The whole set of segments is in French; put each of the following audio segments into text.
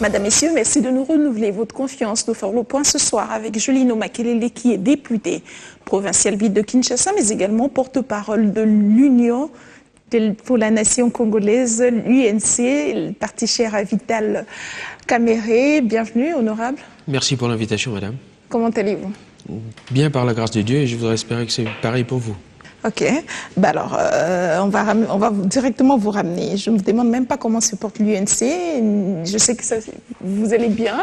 Madame, Messieurs, merci de nous renouveler votre confiance. Nous ferons le point ce soir avec Julino Makelele, qui est député provincial de Kinshasa, mais également porte-parole de l'Union pour la nation congolaise, l'UNC, le parti cher à Vital Kamerhe. Bienvenue, honorable. Merci pour l'invitation, madame. Comment allez-vous? Bien, par la grâce de Dieu, et je voudrais espérer que c'est pareil pour vous. Ok, bah alors on va directement vous ramener. Je ne me demande même pas comment se porte l'UNC. Je sais que vous allez bien.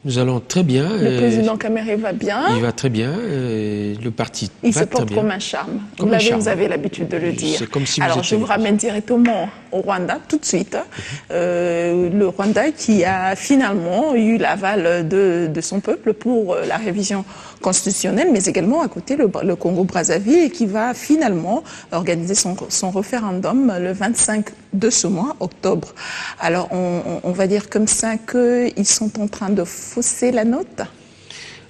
Nous allons très bien. Le président Kamerhe va bien. Il va très bien. Le parti il va se porte très bien. comme un charme. Vous avez l'habitude de le dire. C'est comme si alors je vous ramène directement au Rwanda tout de suite. Le Rwanda qui a finalement eu l'aval de son peuple pour la révision constitutionnelle, mais également à côté le Congo-Brazzaville, qui va finalement organiser son référendum le 25 de ce mois, octobre. Alors on va dire comme ça qu'ils sont en train de fausser la note.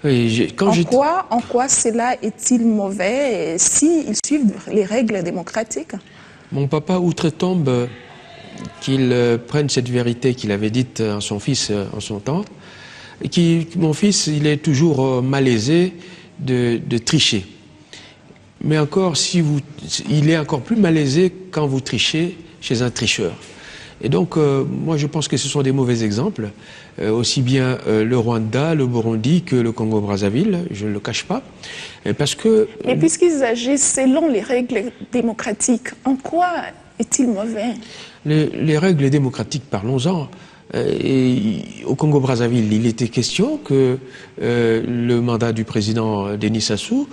Oui, en quoi cela est-il mauvais s'ils suivent les règles démocratiques? Mon papa outre-tombe qu'il prenne cette vérité qu'il avait dite à son fils en son temps. Mon fils, il est toujours malaisé de tricher. Mais encore, il est encore plus malaisé quand vous trichez chez un tricheur. Et donc, moi, je pense que ce sont des mauvais exemples, aussi bien le Rwanda, le Burundi que le Congo-Brazzaville, je ne le cache pas, parce que... Mais puisqu'ils agissent selon les règles démocratiques, en quoi est-il mauvais? Les règles démocratiques, parlons-en. Au Congo-Brazzaville, il était question que le mandat du président Denis Sassou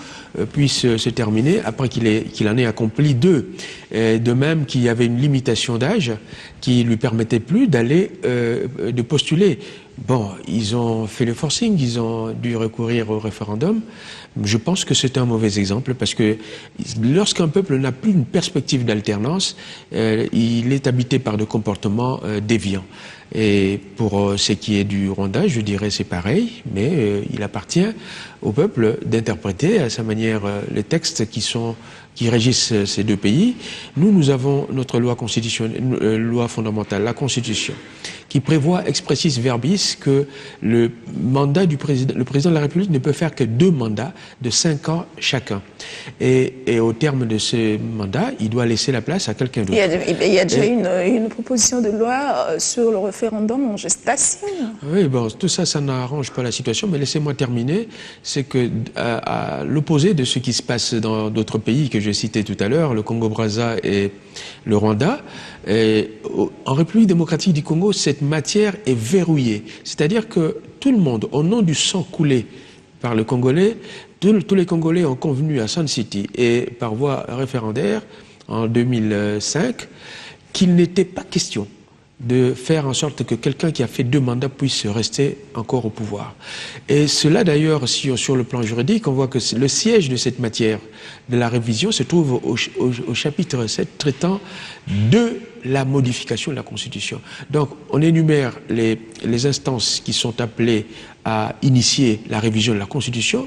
puisse se terminer après qu'il en ait accompli 2. De même qu'il y avait une limitation d'âge qui lui permettait plus de postuler. Bon, ils ont fait le forcing, ils ont dû recourir au référendum. Je pense que c'est un mauvais exemple parce que lorsqu'un peuple n'a plus une perspective d'alternance, il est habité par des comportements déviants. Et pour ce qui est du Rwanda, je dirais c'est pareil, mais il appartient au peuple d'interpréter à sa manière les textes qui régissent ces deux pays. Nous avons notre loi constitutionnelle, loi fondamentale, la Constitution, qui prévoit expressis verbis que le mandat le président de la République ne peut faire que 2 mandats de 5 ans chacun. Et au terme de ce mandat, il doit laisser la place à quelqu'un d'autre. Il y a déjà une proposition de loi sur le référendum en gestation. Oui, bon, tout ça, ça n'arrange pas la situation, mais laissez-moi terminer. C'est que, à l'opposé de ce qui se passe dans d'autres pays que j'ai cités tout à l'heure, le Congo-Brazza et le Rwanda, en République démocratique du Congo, cette matière est verrouillée. C'est-à-dire que tout le monde, au nom du sang coulé par le Congolais, tous les Congolais ont convenu à Sun City et par voie référendaire en 2005 qu'il n'était pas question de faire en sorte que quelqu'un qui a fait 2 mandats puisse rester encore au pouvoir. Et cela d'ailleurs, sur le plan juridique, on voit que le siège de cette matière de la révision se trouve au chapitre 7 traitant de la modification de la Constitution. Donc on énumère les instances qui sont appelées à initier la révision de la Constitution,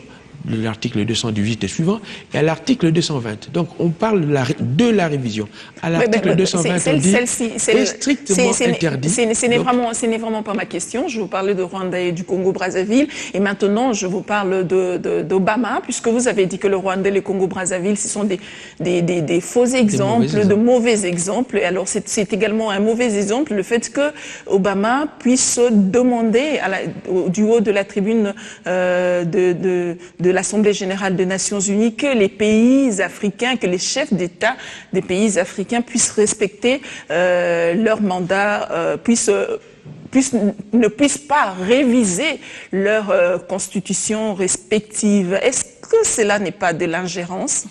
l'article 218 et suivant, et à l'article 220. Donc, on parle de la révision. À l'article 220, on dit est strictement interdit. Ce n'est vraiment pas ma question. Je vous parlais de Rwanda et du Congo-Brazzaville. Et maintenant, je vous parle d'Obama, puisque vous avez dit que le Rwanda et le Congo-Brazzaville, ce sont des faux exemples, de mauvais exemples. Et alors, c'est également un mauvais exemple, le fait que Obama puisse demander du haut de la tribune de l'Assemblée générale des Nations Unies que les pays africains, que les chefs d'État des pays africains puissent respecter leur mandat, ne puissent pas réviser leur constitution respective. Est-ce que cela n'est pas de l'ingérence ?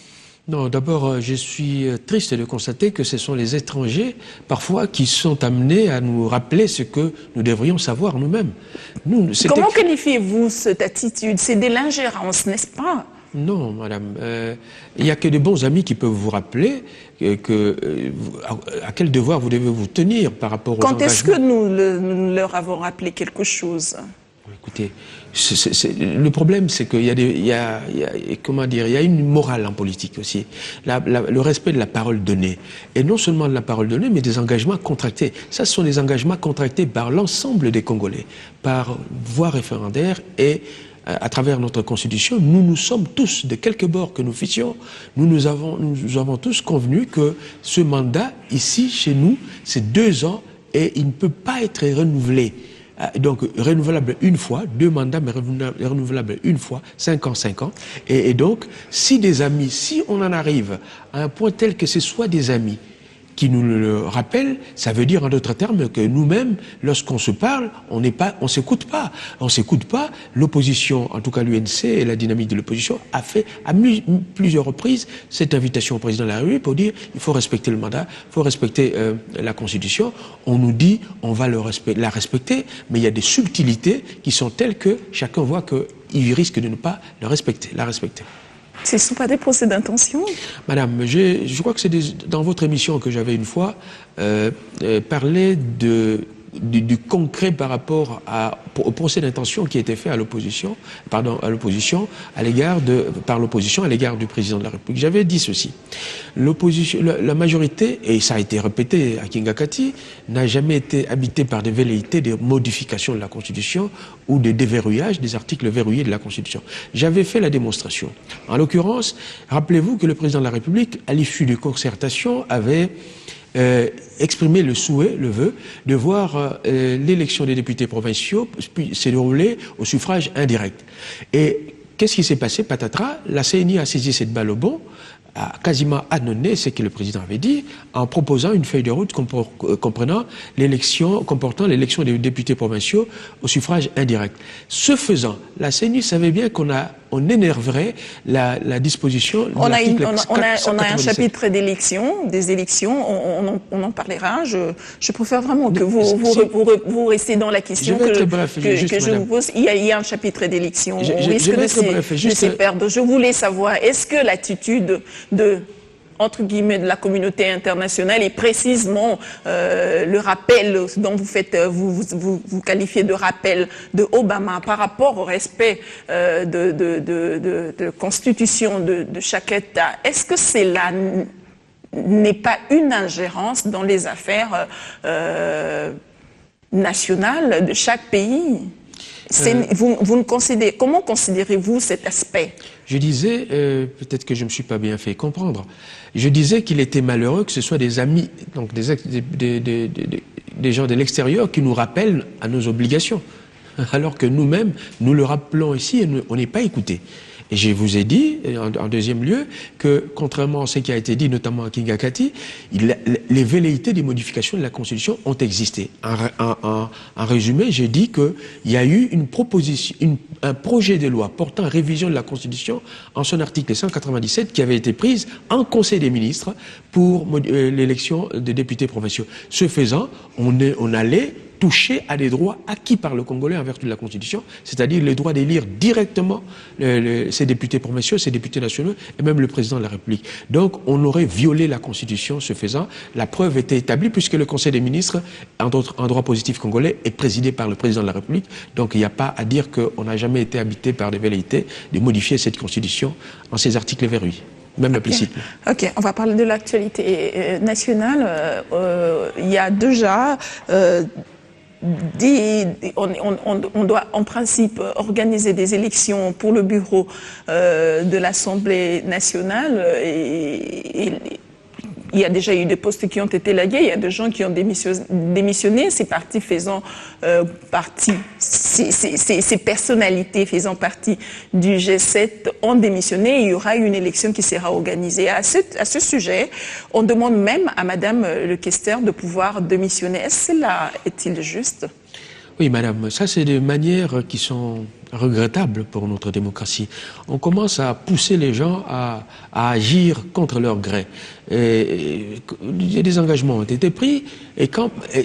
Non, d'abord, je suis triste de constater que ce sont les étrangers, parfois, qui sont amenés à nous rappeler ce que nous devrions savoir nous-mêmes. Comment qualifiez-vous cette attitude? C'est de l'ingérence, n'est-ce pas? Non, madame. Il n'y a que de bons amis qui peuvent vous rappeler à quel devoir vous devez vous tenir par rapport aux engagements. Quand est-ce que nous leur avons rappelé quelque chose? Écoutez, le problème, c'est qu'il y a comment dire, il y a une morale en politique aussi. Le respect de la parole donnée. Et non seulement de la parole donnée, mais des engagements contractés. Ça, ce sont des engagements contractés par l'ensemble des Congolais, par voie référendaire et à travers notre constitution. Nous sommes tous, de quelque bord que nous fissions, nous avons tous convenu que ce mandat, ici, chez nous, c'est 2 ans et il ne peut pas être renouvelé. Donc, renouvelable une fois, 2 mandats, mais renouvelable une fois, 5 ans, 5 ans. Et donc, si des amis, si on en arrive à un point tel que ce soit des amis qui nous le rappellent, ça veut dire en d'autres termes que nous-mêmes, lorsqu'on se parle, on s'écoute pas. On s'écoute pas. L'opposition, en tout cas l'UNC et la dynamique de l'opposition, a fait à plusieurs reprises cette invitation au président de la République pour dire il faut respecter le mandat, il faut respecter la Constitution. On nous dit on va la respecter, mais il y a des subtilités qui sont telles que chacun voit qu'il risque de ne pas la respecter. Ce ne sont pas des procès d'intention? Madame, je crois que c'est dans votre émission que j'avais une fois parlé du concret par rapport au procès d'intention qui a été fait par l'opposition à l'égard du président de la République. J'avais dit ceci. La majorité, et ça a été répété à Kingakati, n'a jamais été habitée par des velléités de modification de la Constitution ou de déverrouillage des articles verrouillés de la Constitution. J'avais fait la démonstration. En l'occurrence, rappelez-vous que le président de la République, à l'issue de concertation, avait exprimer le souhait, le vœu, de voir l'élection des députés provinciaux se dérouler au suffrage indirect. Et qu'est-ce qui s'est passé? Patatras, la CENI a saisi cette balle au bond, a quasiment annonné ce que le président avait dit, en proposant une feuille de route comportant l'élection des députés provinciaux au suffrage indirect. Ce faisant, la CENI savait bien qu'on énerverait la disposition de l'article 497. On a un chapitre des élections, on en parlera. Je préfère vraiment que vous restez dans la question que je vous pose. Il y a un chapitre d'élections, on risque de se perdre. Je voulais savoir, est-ce que l'attitude entre guillemets de la communauté internationale et précisément le rappel dont vous qualifiez de rappel de Obama par rapport au respect de constitution de chaque État, est-ce que cela n'est pas une ingérence dans les affaires nationales de chaque pays? Comment considérez-vous cet aspect? Je disais, peut-être que je ne me suis pas bien fait comprendre, je disais qu'il était malheureux que ce soit des amis, donc des gens de l'extérieur qui nous rappellent à nos obligations, alors que nous-mêmes, nous le rappelons ici et on n'est pas écoutés. Et je vous ai dit, en deuxième lieu, que contrairement à ce qui a été dit, notamment à Kingakati, les velléités des modifications de la Constitution ont existé. En résumé, j'ai dit qu'il y a eu un projet de loi portant révision de la Constitution en son article 197 qui avait été prise en Conseil des ministres pour l'élection des députés provinciaux. Ce faisant, on allait toucher à des droits acquis par le Congolais en vertu de la Constitution, c'est-à-dire le droit d'élire directement ces députés provinciaux, ces députés nationaux et même le président de la République. Donc on aurait violé la Constitution ce faisant. La preuve était établie puisque le Conseil des ministres, en droit positif congolais, est présidé par le président de la République. Donc il n'y a pas à dire qu'on n'a jamais été habité par des velléités de modifier cette Constitution en ces articles verrouillés. Même implicitement. Ok, on va parler de l'actualité nationale. Il y a déjà... on doit en principe organiser des élections pour le bureau de l'Assemblée nationale et il y a déjà eu des postes qui ont été lagués, il y a des gens qui ont démissionné, ces partis faisant partie, ces personnalités faisant partie du G7 ont démissionné, il y aura une élection qui sera organisée. À ce sujet, on demande même à Madame le questeur de pouvoir démissionner. Cela est-il juste? Oui, madame, ça c'est des manières qui sont regrettables pour notre démocratie. On commence à pousser les gens à agir contre leur gré. Des engagements ont été pris et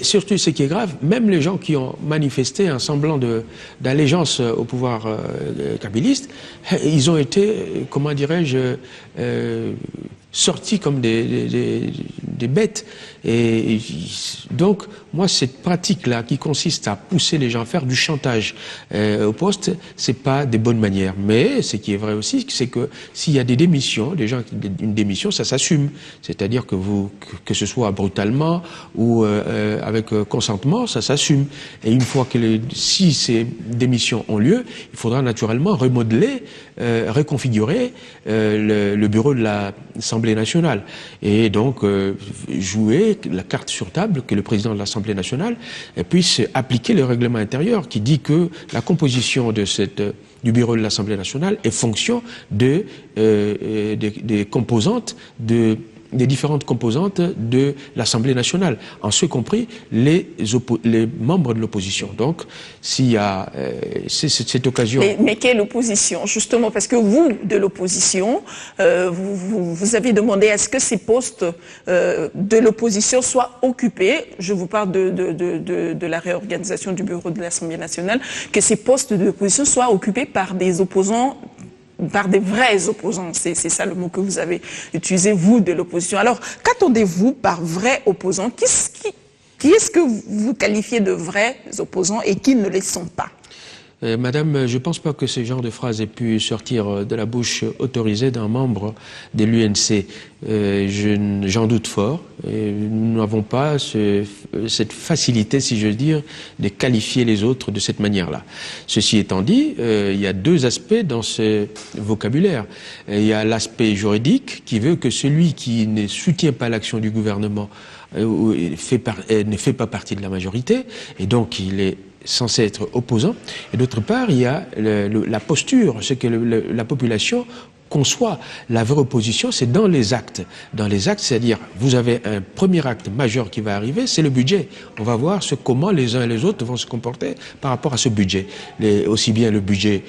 surtout ce qui est grave, même les gens qui ont manifesté un semblant d'allégeance au pouvoir kabyliste, ils ont été, comment dirais-je, sortis comme des bêtes Et donc, moi, cette pratique-là qui consiste à pousser les gens à faire du chantage au poste, c'est pas des bonnes manières. Mais ce qui est vrai aussi, c'est que s'il y a des démissions, une démission, ça s'assume. C'est-à-dire que ce soit brutalement ou avec consentement, ça s'assume. Et une fois que si ces démissions ont lieu, il faudra naturellement remodeler, reconfigurer le bureau de l'Assemblée nationale. Et donc, jouer la carte sur table que le président de l'Assemblée nationale puisse appliquer le règlement intérieur qui dit que la composition du bureau de l'Assemblée nationale est fonction des composantes des différentes composantes de l'Assemblée nationale, en ce compris les membres de l'opposition. Donc, s'il y a cette occasion... Mais quelle opposition, justement, parce que vous, de l'opposition, vous avez demandé à ce que ces postes de l'opposition soient occupés, je vous parle de la réorganisation du bureau de l'Assemblée nationale, que ces postes de l'opposition soient occupés par des opposants, par des vrais opposants, c'est ça le mot que vous avez utilisé, vous, de l'opposition. Alors, qu'attendez-vous par vrais opposants? Qui est-ce que vous qualifiez de vrais opposants et qui ne les sont pas? Madame, je ne pense pas que ce genre de phrase ait pu sortir de la bouche autorisée d'un membre de l'UNC. J'en doute fort. Nous n'avons pas cette facilité, si je veux dire, de qualifier les autres de cette manière-là. Ceci étant dit, il y a deux aspects dans ce vocabulaire. Il y a l'aspect juridique qui veut que celui qui ne soutient pas l'action du gouvernement ne fait pas partie de la majorité, et donc il est censé être opposant. Et d'autre part, il y a la posture, ce que la population conçoit. La vraie opposition, c'est dans les actes. Dans les actes, c'est-à-dire, vous avez un premier acte majeur qui va arriver, c'est le budget. On va voir comment les uns et les autres vont se comporter par rapport à ce budget. Aussi bien le budget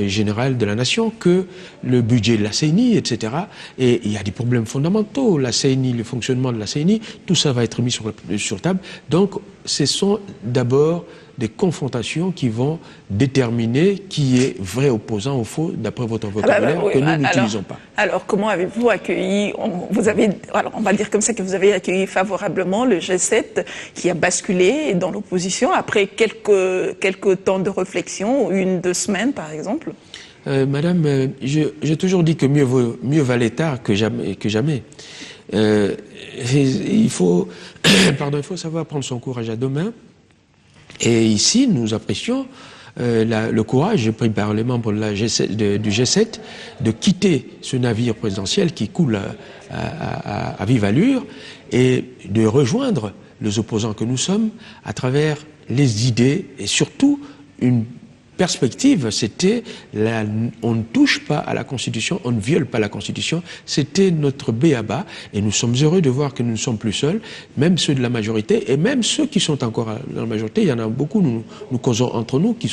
général de la nation que le budget de la CENI, etc. Et il y a des problèmes fondamentaux. La CENI, le fonctionnement de la CENI, tout ça va être mis sur table. Donc, ce sont d'abord des confrontations qui vont déterminer qui est vrai opposant ou faux, d'après votre vocabulaire, que nous n'utilisons pas. Alors, comment avez-vous accueilli, on va dire comme ça que vous avez accueilli favorablement le G7 qui a basculé dans l'opposition après quelques temps de réflexion, 1-2 semaines par exemple? Madame, j'ai toujours dit que mieux valait tard que jamais. Il faut savoir prendre son courage à deux mains. Et ici, nous apprécions le courage pris par les membres de du G7 de quitter ce navire présidentiel qui coule à vive allure et de rejoindre les opposants que nous sommes à travers les idées et surtout une perspective, c'était on ne touche pas à la Constitution, on ne viole pas la Constitution, c'était notre b.a.-ba et nous sommes heureux de voir que nous ne sommes plus seuls, même ceux de la majorité et même ceux qui sont encore dans la majorité, il y en a beaucoup, nous causons entre nous qui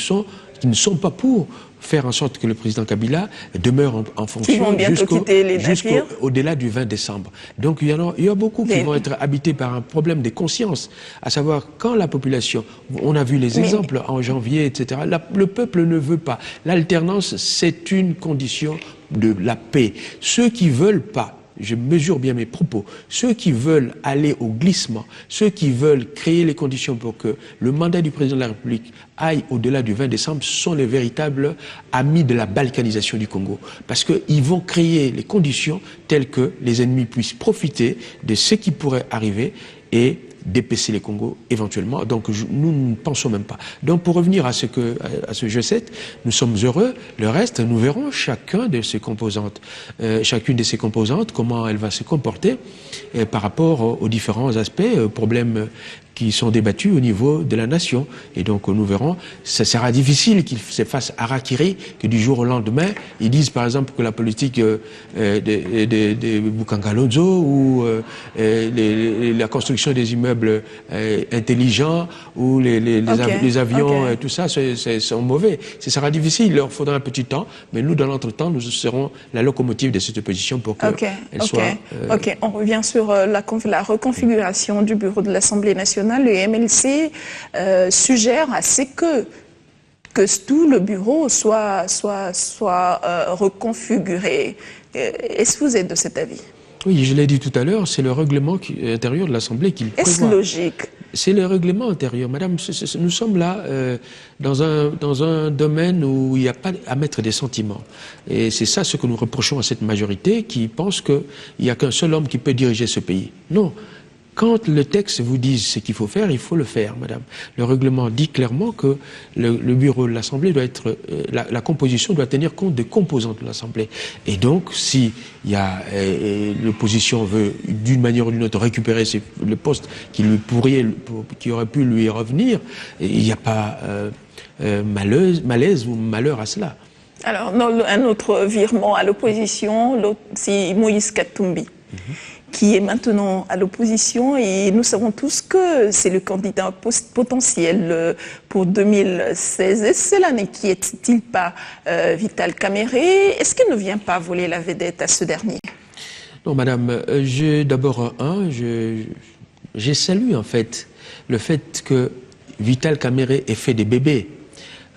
ne sont pas pour faire en sorte que le président Kabila demeure en fonction jusqu'au-delà du 20 décembre. Donc il y a beaucoup qui vont être habités par un problème de conscience, à savoir quand la population, on a vu les exemples en janvier, etc., le peuple ne veut pas. L'alternance, c'est une condition de la paix. Ceux qui veulent pas, je mesure bien mes propos, ceux qui veulent aller au glissement, ceux qui veulent créer les conditions pour que le mandat du président de la République aille au-delà du 20 décembre, sont les véritables amis de la balkanisation du Congo. Parce qu'ils vont créer les conditions telles que les ennemis puissent profiter de ce qui pourrait arriver et d'épaisser les Congos éventuellement. Donc nous ne pensons même pas. Donc pour revenir à ce G7, nous sommes heureux. Le reste, nous verrons chacune de ces composantes, comment elle va se comporter par rapport aux différents aspects, problèmes qui sont débattus au niveau de la nation. Et donc nous verrons, ça sera difficile qu'ils se fassent harakiri, que du jour au lendemain, ils disent par exemple que la politique de Bukangalonzo ou la construction des immeubles intelligents ou les avions, tout ça, sont mauvais. Ce sera difficile, il leur faudra un petit temps, mais nous, dans l'entretemps, nous serons la locomotive de cette opposition pour qu'elle soit... On revient sur la reconfiguration du bureau de l'Assemblée nationale. Le MLC suggère à ce que tout le bureau soit reconfiguré. Est-ce que vous êtes de cet avis? Oui, je l'ai dit tout à l'heure, c'est le règlement intérieur de l'Assemblée qui le prévoit. Est-ce logique? C'est le règlement intérieur, madame. Nous sommes là dans un domaine où il n'y a pas à mettre des sentiments. Et c'est ça ce que nous reprochons à cette majorité qui pense qu'il n'y a qu'un seul homme qui peut diriger ce pays. Non. Quand le texte vous dit ce qu'il faut faire, il faut le faire, madame. Le règlement dit clairement que le bureau de l'Assemblée doit être... la composition doit tenir compte des composantes de l'Assemblée. Et donc, si l'opposition veut, d'une manière ou d'une autre, récupérer le poste qui aurait pu lui revenir, il n'y a pas malaise ou malheur à cela. Alors, un autre virement à l'opposition, c'est Moïse Katumbi. Qui est maintenant à l'opposition, et nous savons tous que c'est le candidat potentiel pour 2016. Et cela n'inquiète-t-il pas Vital Kamerhe? Est-ce qu'il ne vient pas voler la vedette à ce dernier? Non, madame, d'abord, j'ai salué en fait le fait que Vital Kamerhe ait fait des bébés.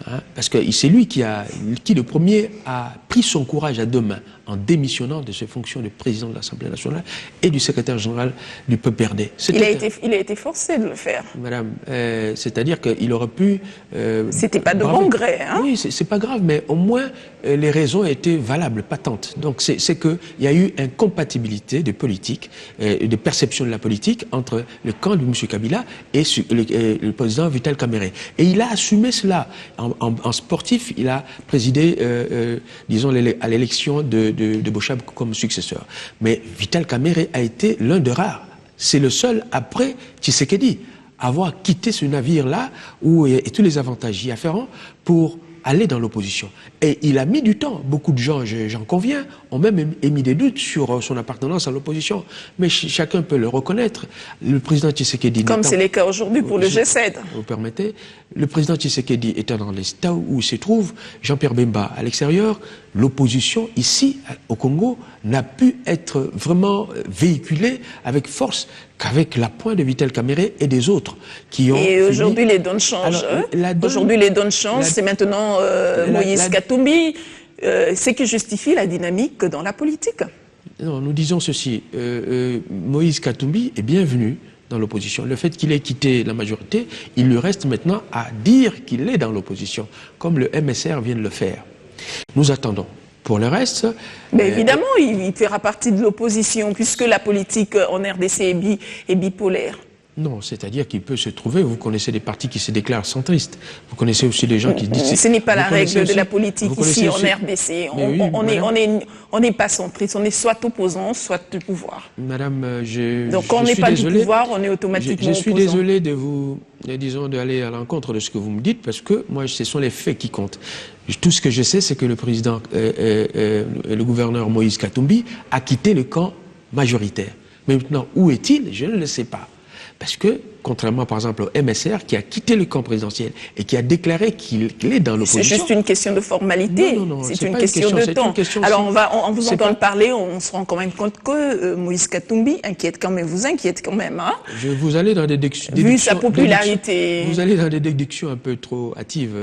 Hein, parce que c'est lui qui le premier a pris son courage à deux mains en démissionnant de ses fonctions de président de l'Assemblée nationale et du secrétaire général du PPRD. Il a été forcé de le faire. Madame, c'est-à-dire qu'il aurait pu... C'était pas de bon gré, hein? Oui, c'est pas grave, mais au moins les raisons étaient valables, patentes. Donc c'est qu'il y a eu incompatibilité de politique, de perception de la politique entre le camp de M. Kabila et le président Vital Kamerhe. Et il a assumé cela. En sportif, il a présidé, disons, à l'élection de Bochab comme successeur. Mais Vital Kamerhe a été l'un des rares. C'est le seul, après Tshisekedi, à avoir quitté ce navire-là, et tous les avantages y afférents, pour aller dans l'opposition. Et il a mis du temps. Beaucoup de gens, j'en conviens, ont même émis des doutes sur son appartenance à l'opposition. Mais chacun peut le reconnaître. Le président Tshisekedi... Comme c'est le cas aujourd'hui pour le G7. Vous permettez, le président Tshisekedi étant dans l'état où il se trouve, Jean-Pierre Bemba à l'extérieur, l'opposition ici, au Congo, n'a pu être vraiment véhiculée avec force qu'avec l'appoint de Vital Kamerhe et des autres qui ont... Et aujourd'hui, les donnes changent. Aujourd'hui, les donnes changent. C'est maintenant Moïse Katumbi. C'est qui justifie la dynamique dans la politique. Non, nous disons ceci. Moïse Katumbi est bienvenu dans l'opposition. Le fait qu'il ait quitté la majorité, il lui reste maintenant à dire qu'il est dans l'opposition, comme le MSR vient de le faire. Nous attendons. Pour le reste... Mais évidemment, il fera partie de l'opposition, puisque la politique en RDC est bipolaire. Non, c'est-à-dire qu'il peut se trouver, vous connaissez des partis qui se déclarent centristes, vous connaissez aussi des gens qui disent... Ce n'est pas la règle de la politique ici en RDC, on n'est pas centriste, on est soit opposant, soit du pouvoir. Madame, donc quand on n'est pas du pouvoir, on est automatiquement je suis opposant. désolé de vous, disons, d'aller à l'encontre de ce que vous me dites, parce que moi, ce sont les faits qui comptent. Tout ce que je sais, c'est que le président, le gouverneur Moïse Katumbi a quitté le camp majoritaire. Mais maintenant, où est-il? Je ne le sais pas. Parce que, contrairement par exemple au MSR qui a quitté le camp présidentiel et qui a déclaré qu'il est dans l'opposition... C'est juste une question de formalité, c'est une question de temps. Alors on vous entend parler, on se rend quand même compte que Moïse Katumbi vous inquiète quand même. Hein? Vous allez dans des déductions... Vu sa popularité... Vous allez dans des déductions un peu trop hâtives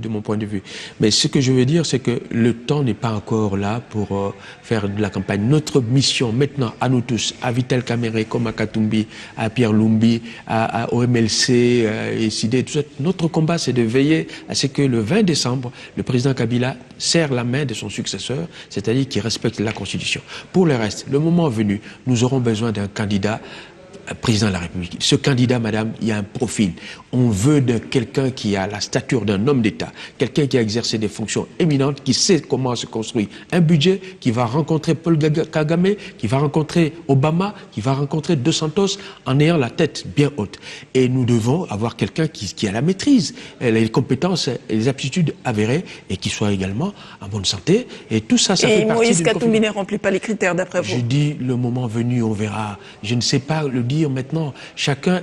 de mon point de vue. Mais ce que je veux dire, c'est que le temps n'est pas encore là pour faire de la campagne. Notre mission maintenant, à nous tous, à Vital Kamerhe, comme à Katumbi, à Pierre Lumbi, au MLC, et SID, tout ça. Notre combat, c'est de veiller à ce que le 20 décembre, le président Kabila serre la main de son successeur, c'est-à-dire qu'il respecte la Constitution. Pour le reste, le moment venu, nous aurons besoin d'un candidat président de la République. Ce candidat, madame, il y a un profil. On veut de quelqu'un qui a la stature d'un homme d'État, quelqu'un qui a exercé des fonctions éminentes, qui sait comment se construit un budget, qui va rencontrer Paul Kagame, qui va rencontrer Obama, qui va rencontrer Dos Santos en ayant la tête bien haute. Et nous devons avoir quelqu'un qui a la maîtrise, les compétences, les aptitudes avérées et qui soit également en bonne santé. Et tout ça, ça fait partie. Et Moïse Katumbi ne remplit pas les critères d'après vous? Je dis, le moment venu, on verra. Je ne sais pas le dire maintenant.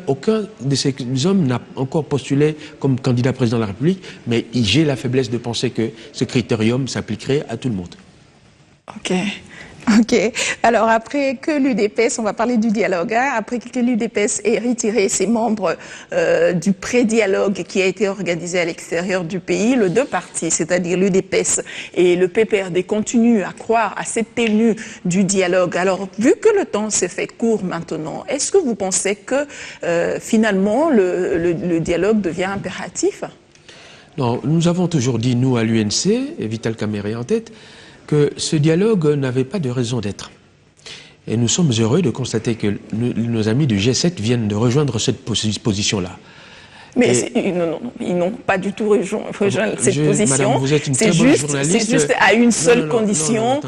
Aucun de ces hommes n'a encore postulé comme candidat président de la République, mais j'ai la faiblesse de penser que ce critérium s'appliquerait à tout le monde. Ok. Ok. Alors après que l'UDPS, on va parler du dialogue, hein, après que l'UDPS ait retiré ses membres du pré-dialogue qui a été organisé à l'extérieur du pays, les deux partis, c'est-à-dire l'UDPS et le PPRD, continuent à croire à cette tenue du dialogue. Alors vu que le temps s'est fait court maintenant, est-ce que vous pensez que finalement le dialogue devient impératif? Non, nous avons toujours dit, nous à l'UNC, et Vital Kamerhe en tête, que ce dialogue n'avait pas de raison d'être. Et nous sommes heureux de constater que nos amis du G7 viennent de rejoindre cette position-là. Mais ils n'ont pas du tout rejoint cette position. Madame, vous êtes une très bonne journaliste. C'est juste à une seule condition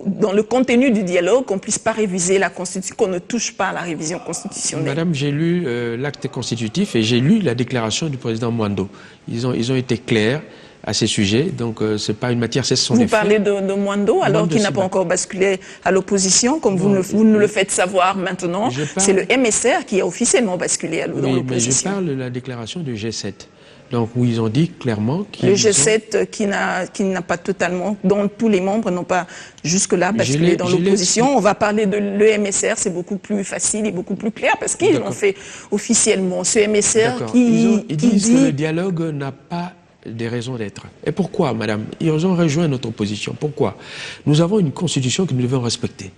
dans le contenu du dialogue, qu'on ne puisse pas réviser la Constitution, qu'on ne touche pas à la révision constitutionnelle. Madame, j'ai lu l'acte constitutif et j'ai lu la déclaration du président Mwando. Ils ont été clairs à ces sujets, donc c'est pas une matière, ce sont des faits. Vous parlez de Mwando, alors qu'il n'a pas encore basculé à l'opposition, comme vous nous le faites savoir maintenant. C'est le MSR qui a officiellement basculé à l'opposition. Oui, mais je parle de la déclaration du G7. Donc, où ils ont dit clairement qu'ils le G7 qui n'a pas totalement, dont tous les membres n'ont pas jusque-là basculé dans l'opposition. On va parler de l'EMSR, c'est beaucoup plus facile et beaucoup plus clair parce qu'ils l'ont fait officiellement. Ce MSR ils disent que le dialogue n'a pas des raisons d'être. Et pourquoi, madame? Ils ont rejoint notre position. Pourquoi? Nous avons une constitution que nous devons respecter.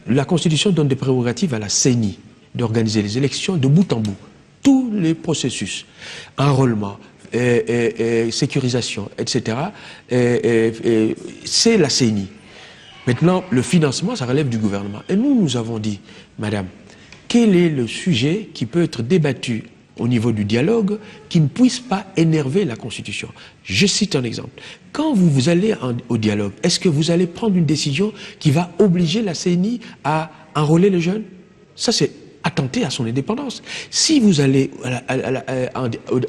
La constitution donne des prérogatives à la CENI d'organiser les élections de bout en bout. Tous les processus, enrôlement, sécurisation, etc., c'est la CENI. Maintenant, le financement, ça relève du gouvernement. Et nous avons dit, madame, quel est le sujet qui peut être débattu au niveau du dialogue qui ne puisse pas énerver la Constitution? Je cite un exemple. Quand vous allez au dialogue, est-ce que vous allez prendre une décision qui va obliger la CENI à enrôler les jeunes? Ça, c'est attenter à son indépendance. Si vous allez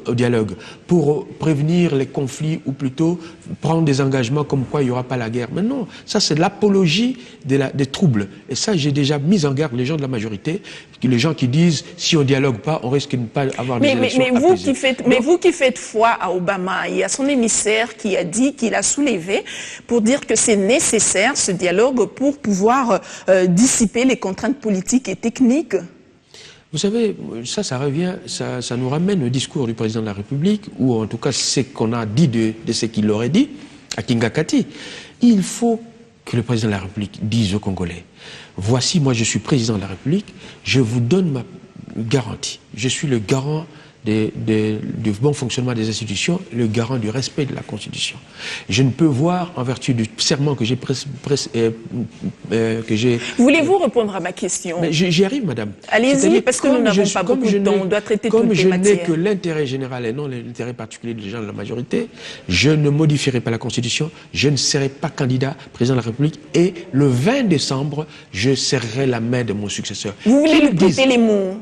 au dialogue pour prévenir les conflits ou plutôt prendre des engagements comme quoi il n'y aura pas la guerre, mais non, ça c'est l'apologie des troubles. Et ça, j'ai déjà mis en garde les gens de la majorité, les gens qui disent si on dialogue pas, on risque de ne pas avoir des élections apaisées. Mais vous qui faites foi à Obama, il y a son émissaire qui a dit, qu'il a soulevé pour dire que c'est nécessaire ce dialogue pour pouvoir dissiper les contraintes politiques et techniques. Vous savez, ça nous ramène au discours du président de la République, ou en tout cas ce qu'on a dit de ce qu'il aurait dit à Kingakati. Il faut que le président de la République dise aux Congolais, voici, moi je suis président de la République, je vous donne ma garantie. Je suis le garant du bon fonctionnement des institutions, le garant du respect de la Constitution. Je ne peux voir, en vertu du serment que j'ai Voulez-vous répondre à ma question? J'y arrive, madame. Allez-y, parce que nous n'avons pas beaucoup de temps, on doit traiter toutes les matières. Comme je n'ai que l'intérêt général et non l'intérêt particulier des gens de la majorité, je ne modifierai pas la Constitution, je ne serai pas candidat président de la République, et le 20 décembre, je serrerai la main de mon successeur. Vous voulez lui prêter les mots?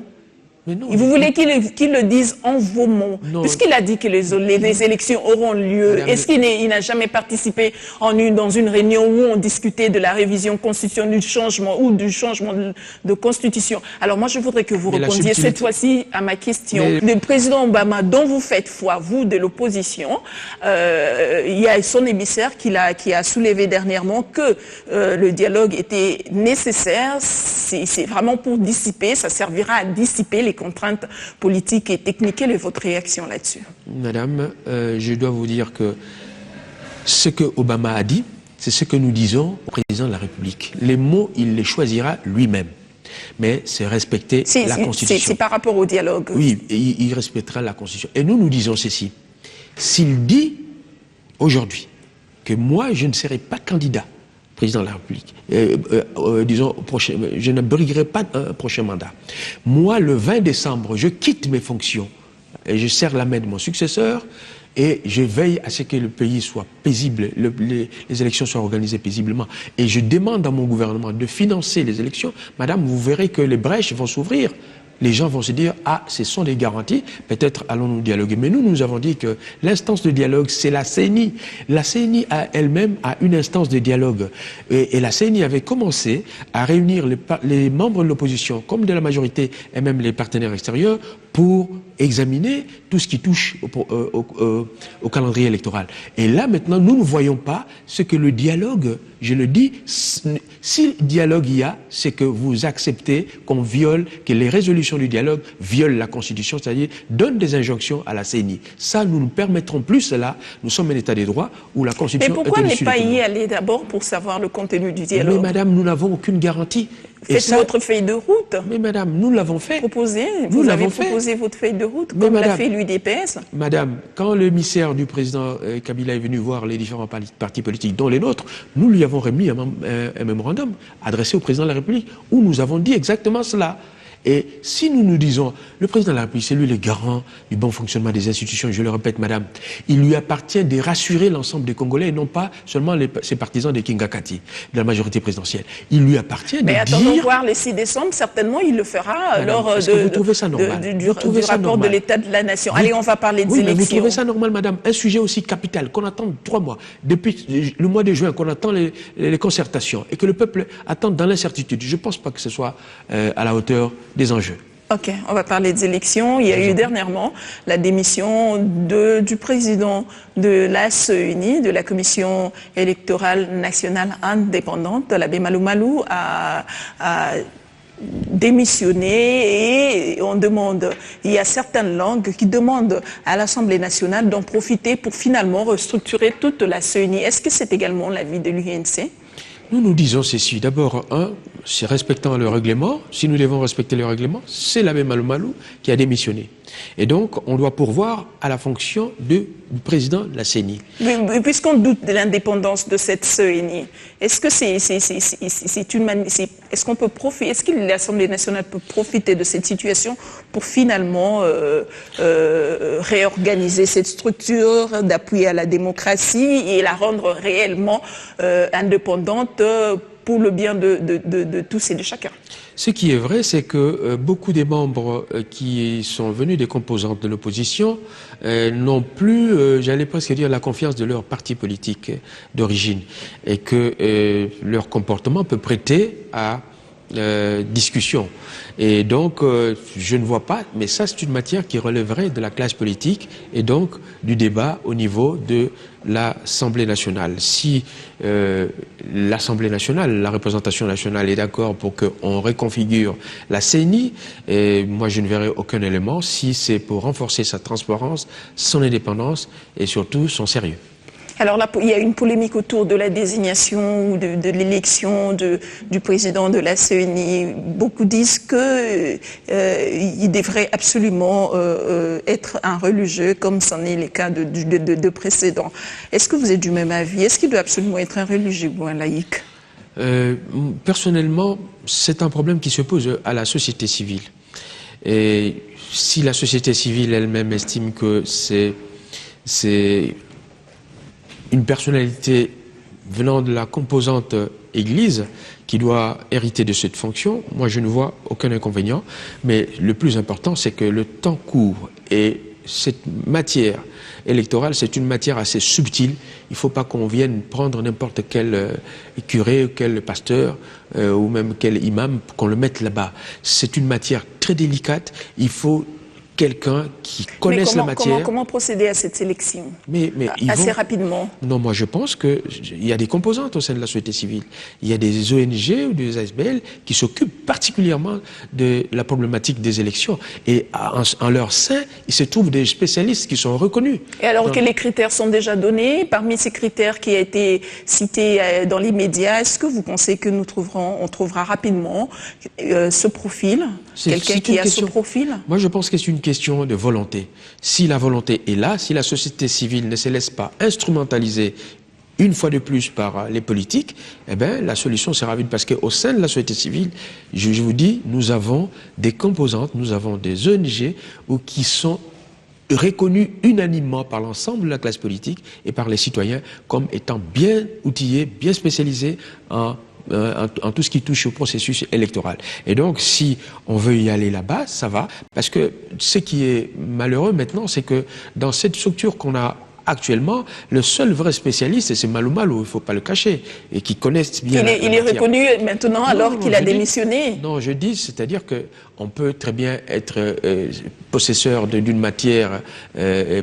Non, vous voulez qu'il le dise en vos mots? Puisqu'il a dit que les élections auront lieu, est-ce qu'il n'a jamais participé dans une réunion où on discutait de la révision constitutionnelle, du changement de constitution? Alors moi, je voudrais que vous répondiez cette fois-ci à ma question. Le président Obama, dont vous faites foi, vous de l'opposition, il y a son émissaire qui a soulevé dernièrement que le dialogue était nécessaire. C'est vraiment pour dissiper, ça servira à dissiper les contraintes politiques et techniques. Quelle est votre réaction là-dessus? Madame, je dois vous dire que ce que Obama a dit, c'est ce que nous disons au président de la République. Les mots, il les choisira lui-même. Mais c'est respecter la Constitution. C'est par rapport au dialogue. Oui, il respectera la Constitution. Et nous disons ceci. S'il dit aujourd'hui que moi, je ne serai pas candidat président de la République, disons, je ne briguerai pas un prochain mandat. Moi, le 20 décembre, je quitte mes fonctions et je serre la main de mon successeur et je veille à ce que le pays soit paisible, les élections soient organisées paisiblement. Et je demande à mon gouvernement de financer les élections. Madame, vous verrez que les brèches vont s'ouvrir les gens vont se dire, ah, ce sont des garanties, peut-être allons-nous dialoguer. Mais nous avons dit que l'instance de dialogue, c'est la CENI. La CENI elle-même a une instance de dialogue. Et la CENI avait commencé à réunir les membres de l'opposition, comme de la majorité, et même les partenaires extérieurs, pour examiner tout ce qui touche au calendrier électoral. Et là, maintenant, nous ne voyons pas ce que le dialogue, je le dis, si dialogue il y a, c'est que vous acceptez qu'on viole, que les résolutions du dialogue violent la Constitution, c'est-à-dire donnent des injonctions à la CENI. Ça, nous ne permettrons plus cela. Nous sommes un État des droits où la Constitution... Mais pourquoi ne pas y aller d'abord pour savoir le contenu du dialogue? Mais madame, nous n'avons aucune garantie. Faites votre feuille de route. Mais madame, nous l'avons fait. Vous avez proposé votre feuille de route, comme l'a fait l'UDPS. Madame, quand l'émissaire du président Kabila est venu voir les différents partis politiques, dont les nôtres, nous lui avons remis un mémorandum adressé au président de la République, où nous avons dit exactement cela. Et si nous nous disons, le président de la République, c'est lui le garant du bon fonctionnement des institutions, je le répète, madame, il lui appartient de rassurer l'ensemble des Congolais et non pas seulement ses partisans de Kingakati, de la majorité présidentielle. Il lui appartient de dire... Mais attendons voir le 6 décembre, certainement il le fera madame, lors du rapport de l'État de la Nation. Allez, on va parler des élections. Mais vous trouvez ça normal, madame? Un sujet aussi capital qu'on attend 3 mois, depuis le mois de juin, qu'on attend les concertations et que le peuple attend dans l'incertitude. Je ne pense pas que ce soit à la hauteur des enjeux. Ok, on va parler des élections. Il y a eu dernièrement la démission du président de la CENI, de la Commission électorale nationale indépendante. L'abbé Malou Malou a démissionné et on demande, il y a certaines langues qui demandent à l'Assemblée nationale d'en profiter pour finalement restructurer toute la CENI. Est-ce que c'est également l'avis de l'UNC? Nous disons ceci. D'abord, c'est respectant le règlement. Si nous devons respecter le règlement, c'est l'abbé Malou Malou qui a démissionné. Et donc, on doit pourvoir à la fonction du président de la CENI. Mais puisqu'on doute de l'indépendance de cette CENI, est-ce que est-ce qu'on peut profiter, est-ce que l'Assemblée nationale peut profiter de cette situation pour finalement réorganiser cette structure d'appui à la démocratie et la rendre réellement indépendante pour le bien de tous et de chacun? Ce qui est vrai, c'est que beaucoup des membres qui sont venus des composantes de l'opposition n'ont plus, j'allais presque dire, la confiance de leur parti politique d'origine et que leur comportement peut prêter à discussion. Et donc, je ne vois pas, mais ça c'est une matière qui relèverait de la classe politique et donc du débat au niveau de l'Assemblée nationale. Si l'Assemblée nationale, la représentation nationale est d'accord pour qu'on reconfigure la CENI, moi je ne verrai aucun élément si c'est pour renforcer sa transparence, son indépendance et surtout son sérieux. Alors là, il y a une polémique autour de la désignation ou de l'élection du président de la CENI. Beaucoup disent que il devrait absolument être un religieux, comme c'en est le cas de précédents. Est-ce que vous êtes du même avis? Est-ce qu'il doit absolument être un religieux ou un laïc? Personnellement, c'est un problème qui se pose à la société civile. Et si la société civile elle-même estime que c'est une personnalité venant de la composante Église qui doit hériter de cette fonction, moi je ne vois aucun inconvénient, mais le plus important c'est que le temps court et cette matière électorale c'est une matière assez subtile, il ne faut pas qu'on vienne prendre n'importe quel curé, quel pasteur ou même quel imam, qu'on le mette là-bas. C'est une matière très délicate, il faut quelqu'un qui connaisse la matière. Comment procéder à cette sélection assez rapidement? Non, moi je pense qu'il y a des composantes au sein de la société civile. Il y a des ONG ou des ASBL qui s'occupent particulièrement de la problématique des élections. Et en leur sein, il se trouve des spécialistes qui sont reconnus. Et alors que les critères sont déjà donnés, parmi ces critères qui ont été cités dans les médias, est-ce que vous pensez que on trouvera rapidement ce profil? Quelqu'un qui a ce profil? Moi je pense que c'est une question de volonté. Si la volonté est là, si la société civile ne se laisse pas instrumentaliser une fois de plus par les politiques, eh bien, la solution sera vite. Parce qu'au sein de la société civile, je vous dis, nous avons des composantes, nous avons des ONG qui sont reconnues unanimement par l'ensemble de la classe politique et par les citoyens comme étant bien outillés, bien spécialisés en en tout ce qui touche au processus électoral. Et donc, si on veut y aller là-bas, ça va. Parce que ce qui est malheureux maintenant, c'est que dans cette structure qu'on a actuellement, le seul vrai spécialiste, c'est Malou Malou, il ne faut pas le cacher, et qui connaissent bien il est reconnu maintenant alors qu'il a démissionné. Non, je dis, c'est-à-dire qu'on peut très bien être possesseur d'une matière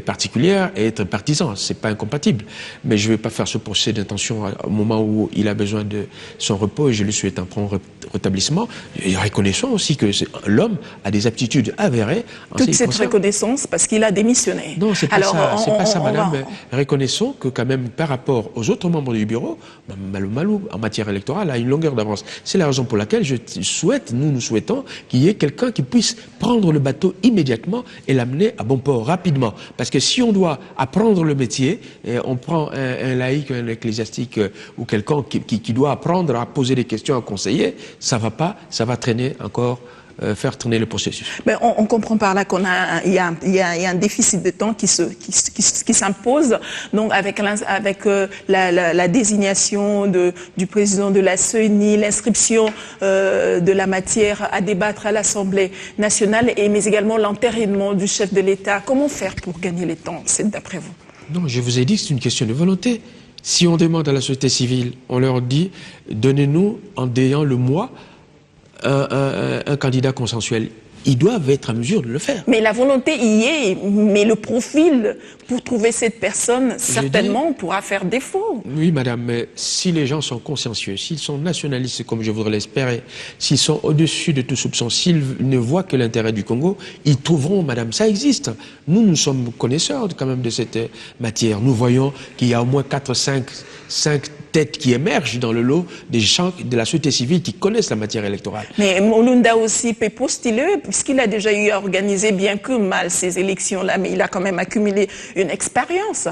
particulière et être partisan, c'est pas incompatible. Mais je ne vais pas faire ce procès d'intention au moment où il a besoin de son repos et je lui souhaite un prompt rétablissement. Et reconnaissons aussi que l'homme a des aptitudes avérées. Toute cette reconnaissance parce qu'il a démissionné. Non, c'est pas ça, madame. Reconnaissons que quand même par rapport aux autres membres du bureau, Malou Malou en matière électorale a une longueur d'avance. C'est la raison pour laquelle nous souhaitons qu'il y ait quelqu'un qui puisse prendre le bateau immédiatement et l'amener à bon port rapidement. Parce que si on doit apprendre le métier, on prend un laïc, un ecclésiastique ou quelqu'un qui doit apprendre à poser des questions à un conseiller, ça va pas, ça va traîner encore. Faire tourner le processus. Ben, on comprend par là qu'il y a un déficit de temps qui s'impose. Donc avec la désignation du président de la CENI, l'inscription de la matière à débattre à l'Assemblée nationale, mais également l'entérinement du chef de l'État. Comment faire pour gagner le temps, c'est d'après vous? Non, je vous ai dit que c'est une question de volonté. Si on demande à la société civile, on leur dit donnez-nous en ayant le mois un candidat consensuel. Ils doivent être en mesure de le faire. Mais la volonté y est, mais le profil pour trouver cette personne, certainement, pourra faire défaut. Oui, madame, mais si les gens sont consciencieux, s'ils sont nationalistes comme je voudrais l'espérer, s'ils sont au-dessus de tout soupçon, s'ils ne voient que l'intérêt du Congo, ils trouveront, madame, ça existe. Nous sommes connaisseurs quand même de cette matière. Nous voyons qu'il y a au moins 5 têtes qui émergent dans le lot des gens de la société civile qui connaissent la matière électorale. Mais Mulunda aussi peut postuler, puisqu'il a déjà eu à organiser bien que mal ces élections-là, mais il a quand même accumulé une expérience.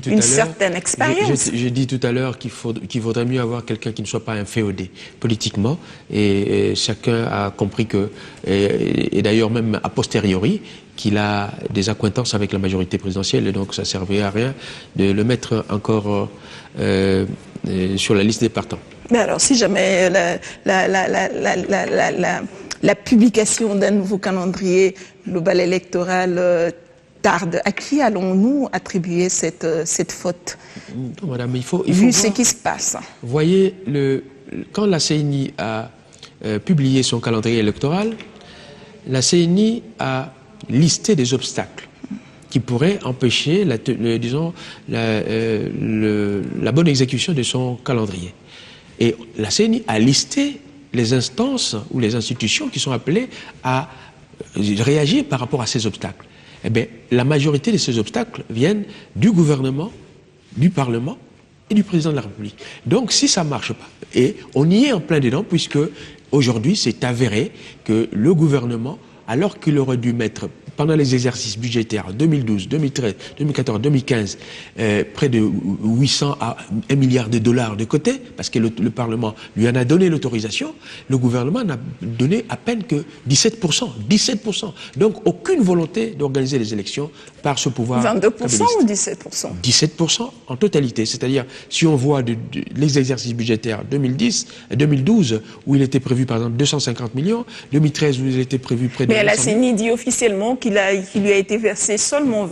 Une certaine expérience. J'ai dit tout à l'heure qu'il vaudrait mieux avoir quelqu'un qui ne soit pas inféodé politiquement, et chacun a compris que, et d'ailleurs même a posteriori, qu'il a des accointances avec la majorité présidentielle, et donc ça ne servait à rien de le mettre encore sur la liste des partants. Mais alors, si jamais la publication d'un nouveau calendrier global électoral tarde, à qui allons-nous attribuer cette faute? Non, madame, il faut vu voir, ce qui se passe. Voyez, quand la CENI a publié son calendrier électoral, la CENI a listé des obstacles qui pourraient empêcher, la bonne exécution de son calendrier. Et la CENI a listé les instances ou les institutions qui sont appelées à réagir par rapport à ces obstacles. Eh bien, la majorité de ces obstacles viennent du gouvernement, du Parlement et du président de la République. Donc, si ça ne marche pas, et on y est en plein dedans, puisque aujourd'hui, c'est avéré que le gouvernement, alors qu'il aurait dû mettre, pendant les exercices budgétaires 2012, 2013, 2014, 2015, près de 800 à 1 milliard de dollars de côté, parce que le Parlement lui en a donné l'autorisation, le gouvernement n'a donné à peine que 17%. 17%. Donc, aucune volonté d'organiser les élections par ce pouvoir. 22% ou 17% 17% en totalité. C'est-à-dire, si on voit les exercices budgétaires 2012, où il était prévu, par exemple, 250 millions, 2013, où il était prévu près de... Mais la CENI dit officiellement qu'il lui a été versé seulement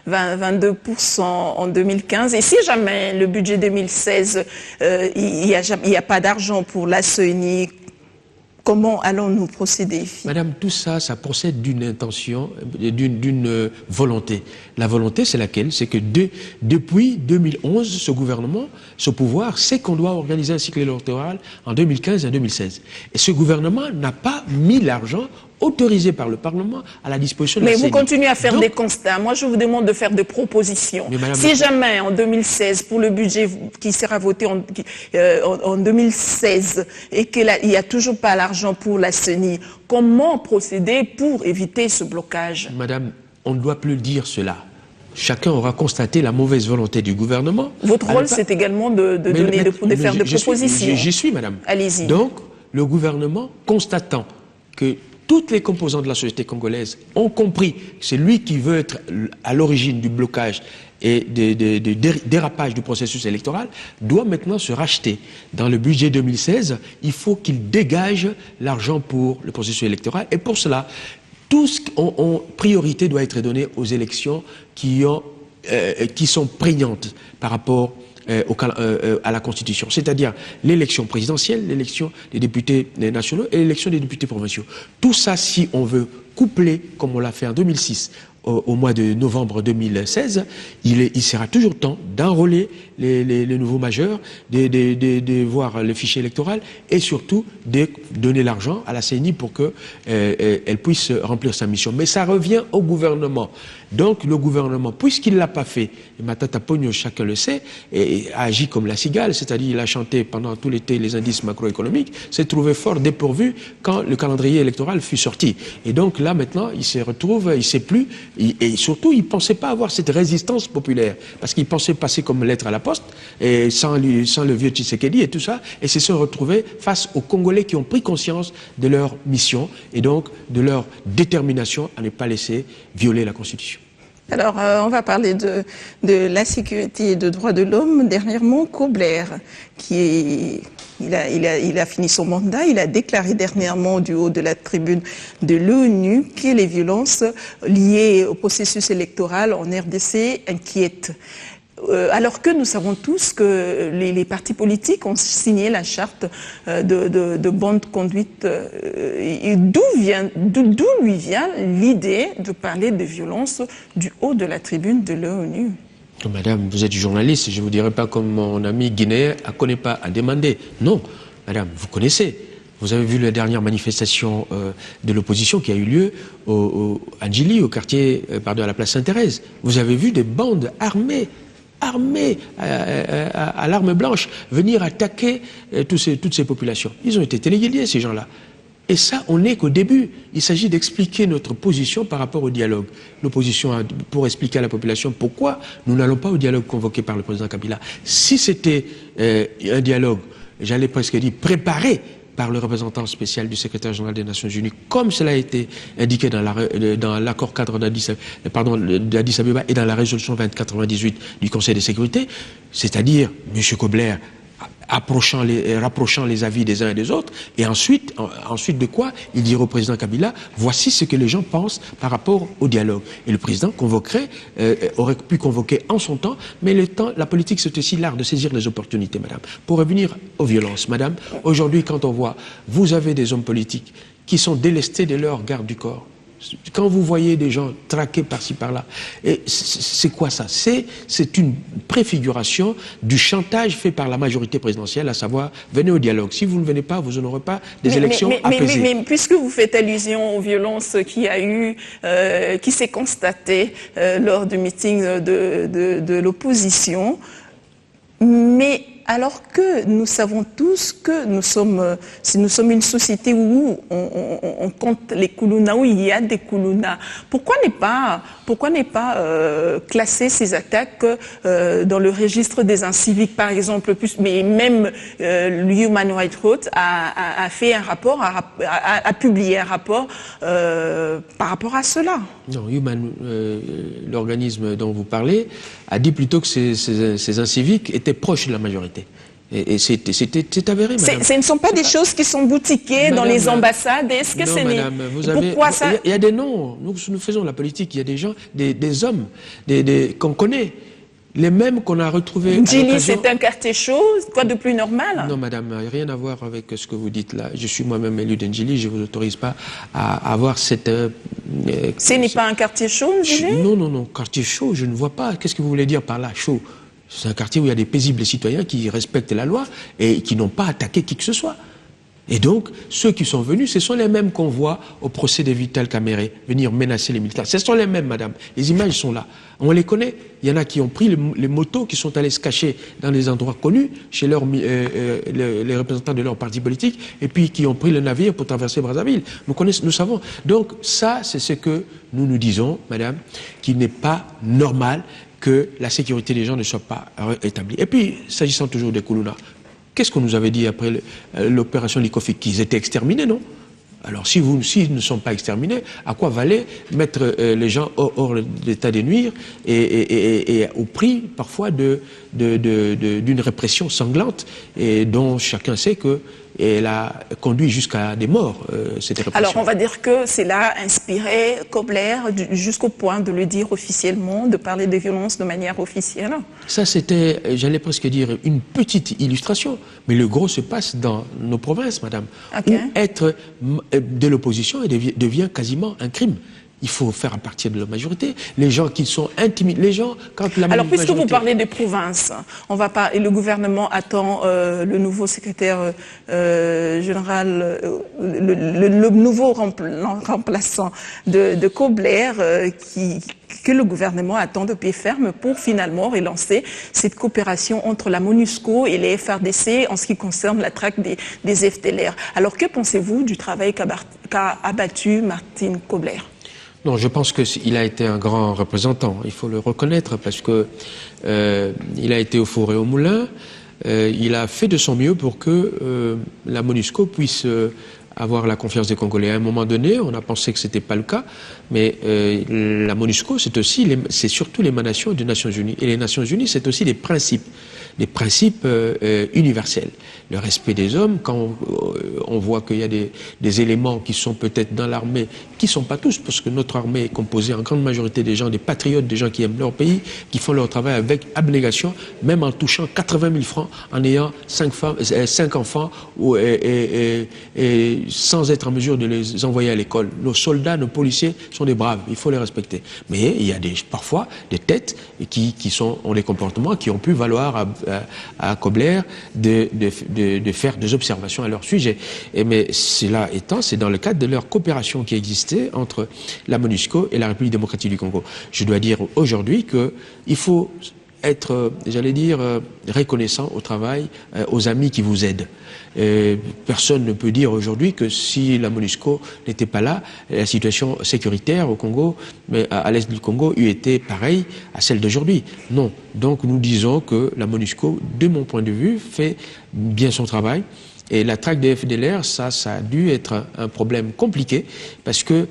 22% en 2015. Et si jamais le budget 2016, il n'y a pas d'argent pour la CENI, comment allons-nous procéder? Madame, tout ça, ça procède d'une intention, d'une volonté. La volonté, c'est laquelle? C'est que depuis 2011, ce gouvernement, ce pouvoir, sait qu'on doit organiser un cycle électoral en 2015 et 2016. Et ce gouvernement n'a pas mis l'argent autorisé par le Parlement à la disposition de la CENI. Mais vous continuez à faire des constats. Moi, je vous demande de faire des propositions. Si jamais, en 2016, pour le budget qui sera voté en 2016, et qu'il n'y a toujours pas l'argent pour la CENI, comment procéder pour éviter ce blocage? Madame, on ne doit plus dire cela. Chacun aura constaté la mauvaise volonté du gouvernement. Votre rôle, c'est également de faire des propositions. J'y suis, madame. Allez-y. Donc, le gouvernement, constatant que toutes les composantes de la société congolaise ont compris que c'est lui qui veut être à l'origine du blocage et des dérapages du processus électoral, doit maintenant se racheter. Dans le budget 2016, il faut qu'il dégage l'argent pour le processus électoral. Et pour cela, priorité doit être donnée aux élections qui sont prégnantes par rapport à la Constitution, c'est-à-dire l'élection présidentielle, l'élection des députés nationaux et l'élection des députés provinciaux. Tout ça, si on veut coupler, comme on l'a fait en 2006, au mois de novembre 2016, il sera toujours temps d'enrôler les nouveaux majeurs, de voir le fichier électoral et surtout de donner l'argent à la CENI pour qu'elle puisse remplir sa mission. Mais ça revient au gouvernement. Donc le gouvernement, puisqu'il ne l'a pas fait, et Matata Pogno, chacun le sait, a agi comme la cigale, c'est-à-dire il a chanté pendant tout l'été les indices macroéconomiques, s'est trouvé fort dépourvu quand le calendrier électoral fut sorti. Et donc là maintenant, il se retrouve, il ne sait plus, et surtout il ne pensait pas avoir cette résistance populaire, parce qu'il pensait passer comme lettre à la poste, et sans le vieux Tshisekedi et tout ça, et se sont retrouvés face aux Congolais qui ont pris conscience de leur mission, et donc de leur détermination à ne pas laisser violer la Constitution. Alors, on va parler de la sécurité et des droits de l'homme. Dernièrement, Kobler, il a fini son mandat, il a déclaré dernièrement du haut de la tribune de l'ONU que les violences liées au processus électoral en RDC inquiètent. Alors que nous savons tous que les partis politiques ont signé la charte de bonne conduite. D'où lui vient l'idée de parler de violence du haut de la tribune de l'ONU? Madame, vous êtes journaliste, je ne vous dirai pas comme mon ami guinéen, ne connaît pas à demander. Non, madame, vous connaissez. Vous avez vu la dernière manifestation de l'opposition qui a eu lieu à Djili, au quartier, à la place Sainte-Thérèse. Vous avez vu des bandes armées à l'arme blanche, venir attaquer toutes ces populations. Ils ont été téléguidés, ces gens-là. Et ça, on n'est qu'au début. Il s'agit d'expliquer notre position par rapport au dialogue. L'opposition, pour expliquer à la population pourquoi nous n'allons pas au dialogue convoqué par le président Kabila. Si c'était un dialogue, j'allais presque dire, préparé par le représentant spécial du secrétaire général des Nations Unies, comme cela a été indiqué dans l'accord cadre d'Addis Abeba et dans la résolution 2098 du Conseil de sécurité, c'est-à-dire M. Kobler rapprochant les avis des uns et des autres, et ensuite de quoi il dirait au président Kabila, voici ce que les gens pensent par rapport au dialogue. Et le président aurait pu convoquer en son temps, mais la politique c'est aussi l'art de saisir les opportunités, madame. Pour revenir aux violences, madame, aujourd'hui quand on voit, vous avez des hommes politiques qui sont délestés de leur garde du corps. Quand vous voyez des gens traqués par-ci par-là, c'est quoi ça? C'est une préfiguration du chantage fait par la majorité présidentielle, à savoir venez au dialogue. Si vous ne venez pas, vous n'aurez pas des élections apaisées. Mais puisque vous faites allusion aux violences qui s'est constatée lors du meeting de l'opposition, mais alors que nous savons tous que nous sommes une société où on compte les koulouna, où il y a des koulouna, pourquoi ne pas classer ces attaques dans le registre des inciviques, par exemple, mais même l'Human Rights Watch a fait un rapport, a publié un rapport par rapport à cela. Non, l'organisme dont vous parlez a dit plutôt que ces inciviques étaient proches de la majorité. Et c'est avéré, madame. Ce ne sont pas des choses qui sont boutiquées dans les ambassades. Est-ce que c'est pourquoi ça? Il y a des noms. Nous faisons la politique. Il y a des gens, des hommes, qu'on connaît. Les mêmes qu'on a retrouvés. Djili, c'est un quartier chaud. Quoi de plus normal? Non, madame, rien à voir avec ce que vous dites là. Je suis moi-même élu d'Djili. Je ne vous autorise pas à avoir cette. Ce n'est pas un quartier chaud, Djili? Non. Quartier chaud, je ne vois pas. Qu'est-ce que vous voulez dire par là, chaud? C'est un quartier où il y a des paisibles citoyens qui respectent la loi et qui n'ont pas attaqué qui que ce soit. Et donc, ceux qui sont venus, ce sont les mêmes qu'on voit au procès de Vital Kamerhe, venir menacer les militaires. Ce sont les mêmes, madame. Les images sont là. On les connaît. Il y en a qui ont pris les motos, qui sont allés se cacher dans des endroits connus, chez les représentants de leur parti politique, et puis qui ont pris le navire pour traverser Brazzaville. Nous savons. Donc, ça, c'est ce que nous disons, madame, qu'il n'est pas normal que la sécurité des gens ne soit pas établie. Et puis, s'agissant toujours des Koulouna, qu'est-ce qu'on nous avait dit après l'opération Likofik? Qu'ils étaient exterminés, non? Alors s'ils ne sont pas exterminés, à quoi valait mettre les gens hors d'état de nuire et au prix parfois d'une répression sanglante et dont chacun sait qu'elle a conduit jusqu'à des morts, cette répression. Alors on va dire que cela a inspiré Kobler jusqu'au point de le dire officiellement, de parler de violence de manière officielle. Ça c'était, j'allais presque dire, une petite illustration, mais le gros se passe dans nos provinces, madame, où être de l'opposition devient quasiment un crime. Il faut faire à partir de la majorité. Les gens qui sont intimidés, les gens, quand la Alors, puisque majorité... vous parlez des provinces, et le gouvernement attend le nouveau secrétaire général, le nouveau remplaçant de Kobler, que le gouvernement attend de pied ferme pour finalement relancer cette coopération entre la MONUSCO et les FARDC en ce qui concerne la traque des FDLR. Alors, que pensez-vous du travail qu'a abattu Martin Kobler ? Non, je pense qu'il a été un grand représentant, il faut le reconnaître, parce que il a été au four et au moulin, il a fait de son mieux pour que la MONUSCO puisse avoir la confiance des Congolais. À un moment donné, on a pensé que c'était pas le cas, mais la MONUSCO, c'est surtout l'émanation des Nations Unies. Et les Nations Unies, c'est aussi des principes universels. Le respect des hommes, quand on voit qu'il y a des éléments qui sont peut-être dans l'armée, qui ne sont pas tous, parce que notre armée est composée en grande majorité des gens, des patriotes, des gens qui aiment leur pays, qui font leur travail avec abnégation, même en touchant 80 000 francs, en ayant 5 enfants, et sans être en mesure de les envoyer à l'école. Nos soldats, nos policiers sont des braves, il faut les respecter. Mais il y a parfois des têtes qui ont des comportements qui ont pu valoir à Kobler de faire des observations à leur sujet. Mais cela étant, c'est dans le cadre de leur coopération qui existait entre la MONUSCO et la République démocratique du Congo. Je dois dire aujourd'hui qu'il faut être, j'allais dire, reconnaissant au travail, aux amis qui vous aident. Personne ne peut dire aujourd'hui que si la MONUSCO n'était pas là, la situation sécuritaire au Congo, à l'est du Congo, eût été pareille à celle d'aujourd'hui. Non. Donc nous disons que la MONUSCO, de mon point de vue, fait bien son travail. Et la traque des FDLR, ça a dû être un problème compliqué parce que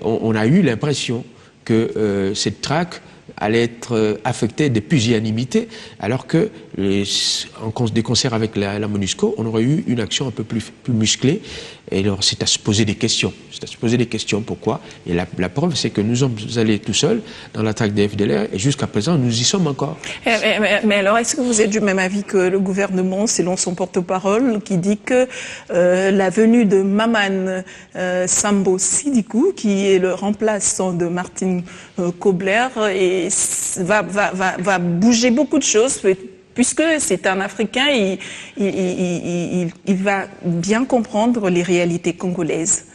on a eu l'impression que cette traque allait être affectée des pusillanimités, alors que en des concerts avec la MONUSCO, on aurait eu une action un peu plus musclée. Et alors, c'est à se poser des questions. C'est à se poser des questions. Pourquoi? Et la preuve, c'est que nous sommes allés tout seuls dans l'attaque des FDLR, et jusqu'à présent, nous y sommes encore. Mais alors, est-ce que vous êtes du même avis que le gouvernement, selon son porte-parole, qui dit que la venue de Maman Sambo Sidikou, qui est le remplaçant de Martin Kobler, va bouger beaucoup de choses, puisque c'est un Africain, il va bien comprendre les réalités congolaises.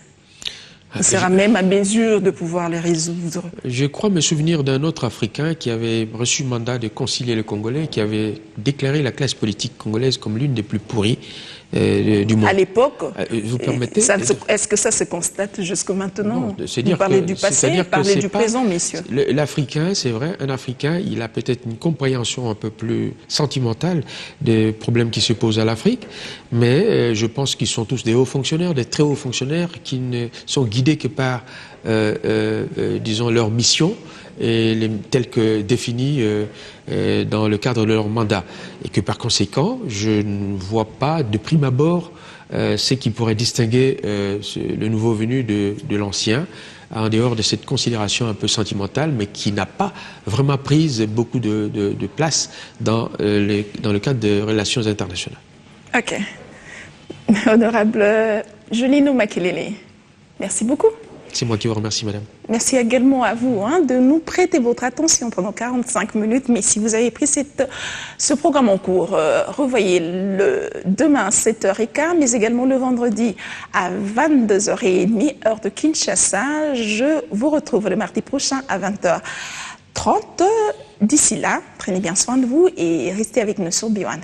Il sera même à mesure de pouvoir les résoudre. Je crois me souvenir d'un autre Africain qui avait reçu mandat de concilier les Congolais, qui avait déclaré la classe politique congolaise comme l'une des plus pourries du monde. À l'époque, vous permettez? Est-ce que ça se constate jusque maintenant? Non, c'est dire vous parlez du passé, parlez du présent, messieurs. L'Africain, c'est vrai, un Africain, il a peut-être une compréhension un peu plus sentimentale des problèmes qui se posent à l'Afrique, mais je pense qu'ils sont tous des hauts fonctionnaires, des très hauts fonctionnaires qui ne sont guidés que par, disons, leur mission, telle que définie dans le cadre de leur mandat. Et que par conséquent, je ne vois pas de prime abord ce qui pourrait distinguer le nouveau venu de l'ancien, en dehors de cette considération un peu sentimentale, mais qui n'a pas vraiment pris beaucoup de place dans le cadre de relations internationales. Ok. Honorable Julino Makelele, merci beaucoup. C'est moi qui vous remercie, madame. Merci également à vous de nous prêter votre attention pendant 45 minutes. Mais si vous avez pris ce programme en cours, revoyez-le demain à 7h15, mais également le vendredi à 22h30, heure de Kinshasa. Je vous retrouve le mardi prochain à 20h30. D'ici là, prenez bien soin de vous et restez avec nous sur B1.